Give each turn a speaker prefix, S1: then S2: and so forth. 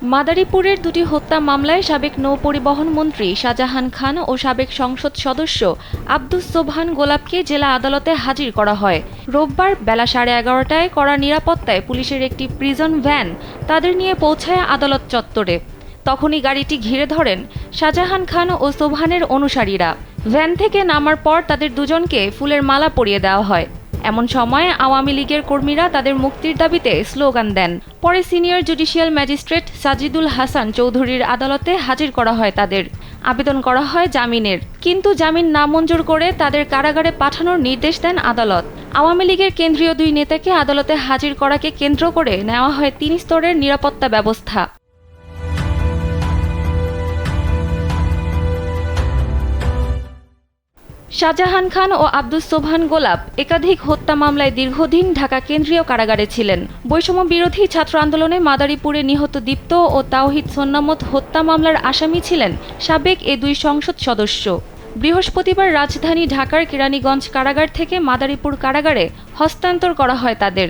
S1: মাদারীপুরের দুটি হত্যা মামলায় সাবেক নৌপরিবহন মন্ত্রী শাহজাহান খান ও সাবেক সংসদ সদস্য আব্দুস সোবহান গোলাপকে জেলা আদালতে হাজির করা হয়। রোববার বেলা 11:30টায় কড়া নিরাপত্তায় পুলিশের একটি প্রিজন ভ্যান তাদের নিয়ে পৌঁছায় আদালত চত্বরে। তখনই গাড়িটি ঘিরে ধরেন শাহজাহান খান ও সোবহানের অনুসারীরা। ভ্যান থেকে নামার পর তাদের দুজনকে ফুলের মালা পরিয়ে দেওয়া হয়। এমন সময় আওয়ামী লীগের কর্মীরা তাদের মুক্তির দাবিতে স্লোগান দেন। পরে senior judicial magistrate Sajidul Hasan চৌধুরীর আদালতে হাজির করা হয় তাদের। আবেদন করা হয় জামিনের, কিন্তু জামিন নামঞ্জুর করে তাদের কারাগারে পাঠানোর নির্দেশ দেন আদালত। আওয়ামী লীগের কেন্দ্রীয় দুই নেতাকে আদালতে হাজির করাকে কেন্দ্র করে নেওয়া হয় 3 স্তরের নিরাপত্তা ব্যবস্থা। শাহজাহান খান ও আব্দুস সোবহান গোলাপ একাধিক হত্যা মামলায় দীর্ঘদিন ঢাকা কেন্দ্রীয় কারাগারে ছিলেন। বৈষম্য বিরোধী ছাত্র আন্দোলনে মাদারীপুরে নিহত দীপ্ত ও তাওহিদ সোন্নামত হত্যা মামলার আসামি ছিলেন সাবেক এ দুই সংসদ সদস্য। বৃহস্পতিবার রাজধানী ঢাকার কেরানীগঞ্জ কারাগার থেকে মাদারীপুর কারাগারে হস্তান্তর করা হয় তাদের।